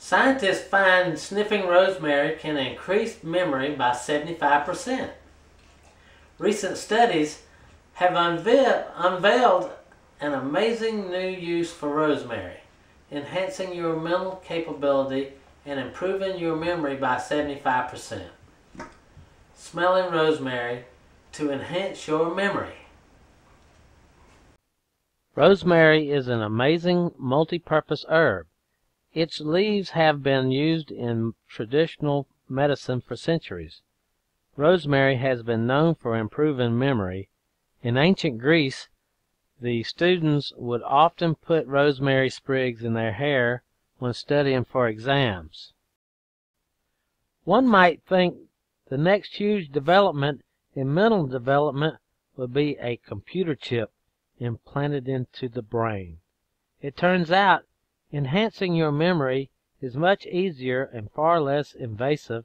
Scientists find sniffing rosemary can increase memory by 75%. Recent studies have unveiled an amazing new use for rosemary, enhancing your mental capability and improving your memory by 75%. Smelling rosemary to enhance your memory. Rosemary is an amazing multi-purpose herb. Its leaves have been used in traditional medicine for centuries. Rosemary has been known for improving memory. In ancient Greece, the students would often put rosemary sprigs in their hair when studying for exams. One might think the next huge development in mental development would be a computer chip implanted into the brain. It turns out enhancing your memory is much easier and far less invasive,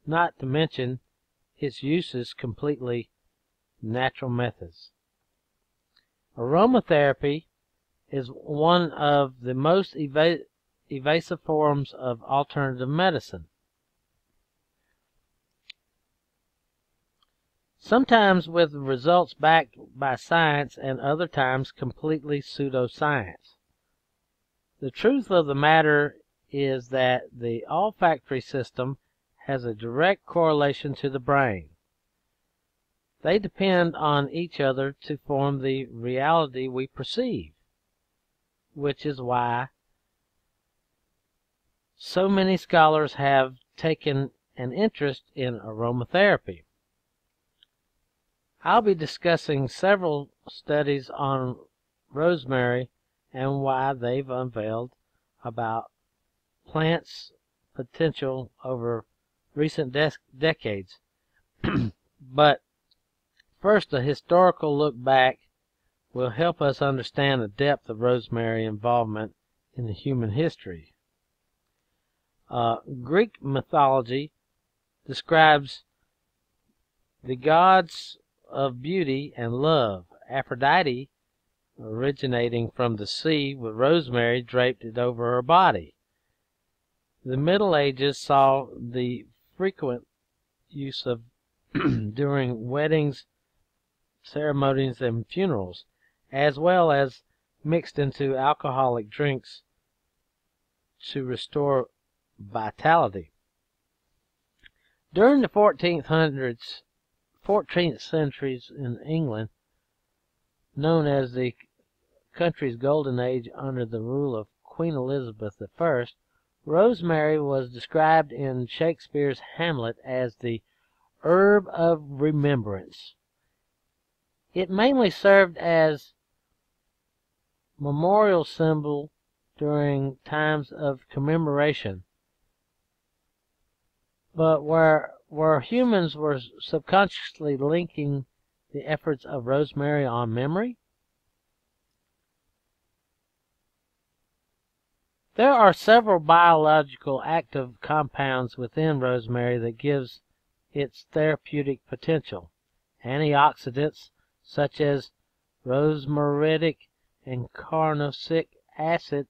not to mention its uses completely natural methods. Aromatherapy is one of the most evasive forms of alternative medicine. Sometimes with results backed by science and other times completely pseudoscience. The truth of the matter is that the olfactory system has a direct correlation to the brain. They depend on each other to form the reality we perceive, which is why so many scholars have taken an interest in aromatherapy. I'll be discussing several studies on rosemary and why they've unveiled about plants' potential over recent decades. But first, a historical look back will help us understand the depth of rosemary involvement in the human history. Greek mythology describes the gods of beauty and love. Aphrodite originating from the sea with rosemary draped over her body. The Middle Ages saw the frequent use of during weddings, ceremonies, and funerals, as well as mixed into alcoholic drinks to restore vitality. During the 14th centuries in England, known as the country's golden age under the rule of Queen Elizabeth I, rosemary was described in Shakespeare's Hamlet as the herb of remembrance. It mainly served as memorial symbol during times of commemoration, but where humans were subconsciously linking the efforts of rosemary on memory. There are several biological active compounds within rosemary that gives its therapeutic potential. Antioxidants such as rosmarinic and carnosic acid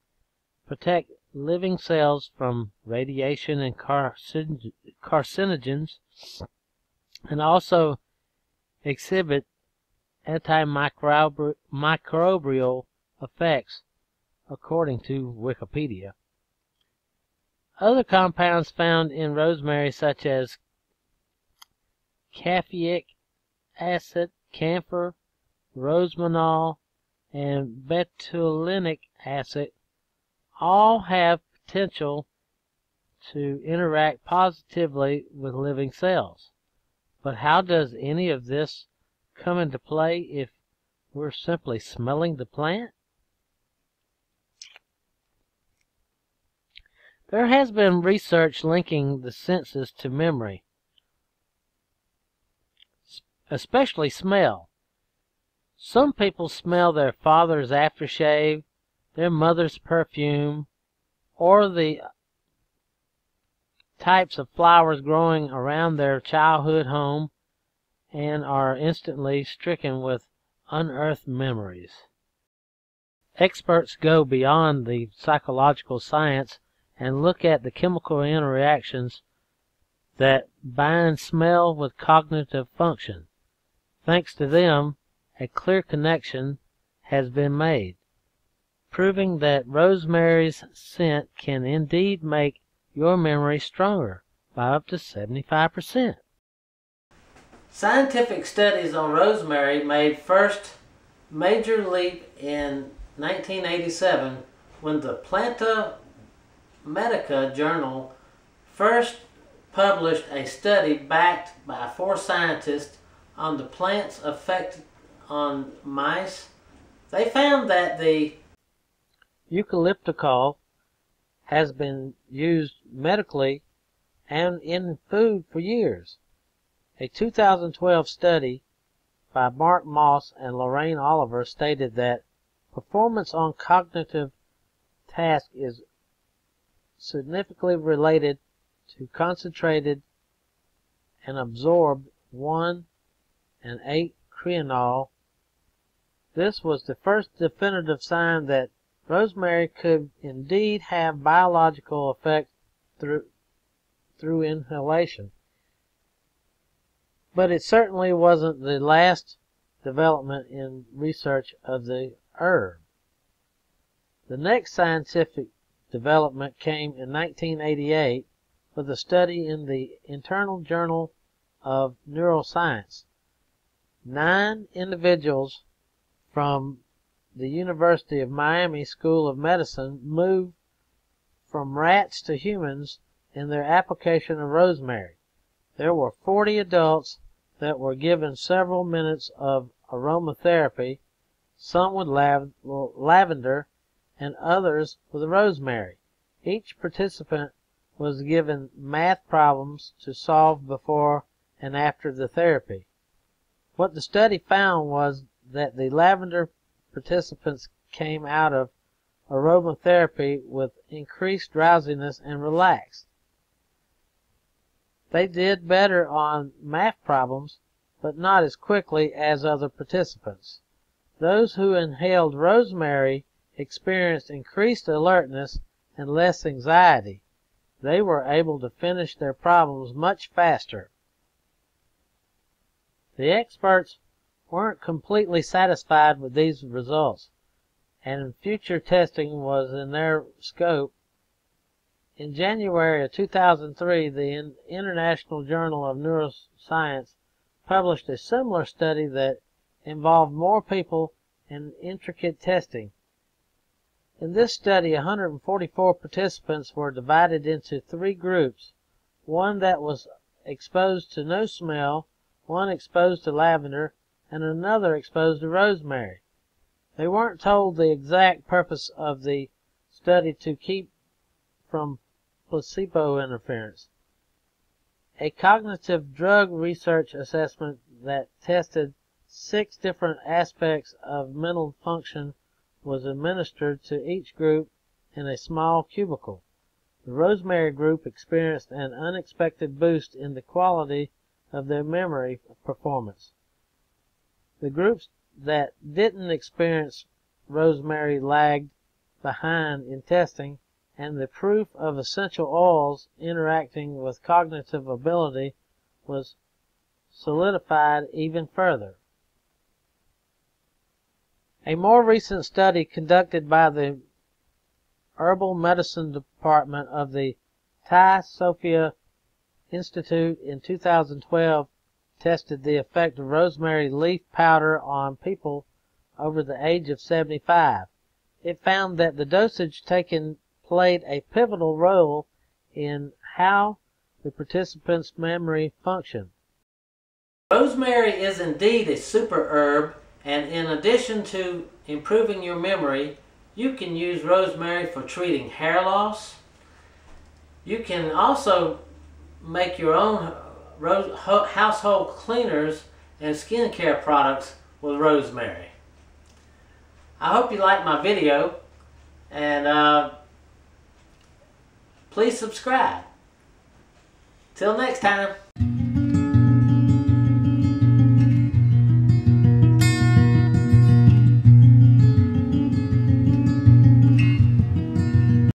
protect living cells from radiation and carcinogens, and also exhibit antimicrobial effects, according to Wikipedia. Other compounds found in rosemary, such as caffeic acid, camphor, rosemanol, and betulinic acid, all have potential to interact positively with living cells. But how does any of this come into play if we're simply smelling the plant? There has been research linking the senses to memory, especially smell. Some people smell their father's aftershave, their mother's perfume, or the types of flowers growing around their childhood home, and are instantly stricken with unearthed memories. Experts go beyond the psychological science and look at the chemical interactions that bind smell with cognitive function. Thanks to them, a clear connection has been made, proving that rosemary's scent can indeed make your memory stronger by up to 75%. Scientific studies on rosemary made first major leap in 1987 when the Planta Medica journal first published a study backed by 4 scientists on the plant's effect on mice. They found that the eucalypticol has been used medically and in food for years. A 2012 study by Mark Moss and Lorraine Oliver stated that performance on cognitive tasks is significantly related to concentrated and absorbed 1,8-crenol. This was the first definitive sign that rosemary could indeed have biological effects through inhalation. But it certainly wasn't the last development in research of the herb. The next scientific development came in 1988 with a study in the Internal Journal of Neuroscience. 9 individuals from the University of Miami School of Medicine moved from rats to humans in their application of rosemary. There were 40 adults that were given several minutes of aromatherapy, some with lavender and others with rosemary. Each participant was given math problems to solve before and after the therapy. What the study found was that the lavender participants came out of aromatherapy with increased drowsiness and relaxed. They did better on math problems, but not as quickly as other participants. Those who inhaled rosemary experienced increased alertness and less anxiety. They were able to finish their problems much faster. The experts weren't completely satisfied with these results, and future testing was in their scope. In January of 2003, the International Journal of Neuroscience published a similar study that involved more people and intricate testing. In this study, 144 participants were divided into 3 groups, one that was exposed to no smell, one exposed to lavender, and another exposed to rosemary. They weren't told the exact purpose of the study to keep from placebo interference. A cognitive drug research assessment that tested 6 different aspects of mental function was administered to each group in a small cubicle. The rosemary group experienced an unexpected boost in the quality of their memory performance. The groups that didn't experience rosemary lagged behind in testing, and the proof of essential oils interacting with cognitive ability was solidified even further. A more recent study conducted by the Herbal Medicine Department of the Thai Sophia Institute in 2012 tested the effect of rosemary leaf powder on people over the age of 75. It found that the dosage taken played a pivotal role in how the participants' memory functioned. Rosemary is indeed a super herb, and in addition to improving your memory, you can use rosemary for treating hair loss. You can also make your own household cleaners and skincare products with rosemary. I hope you liked my video, and please subscribe. Till next time.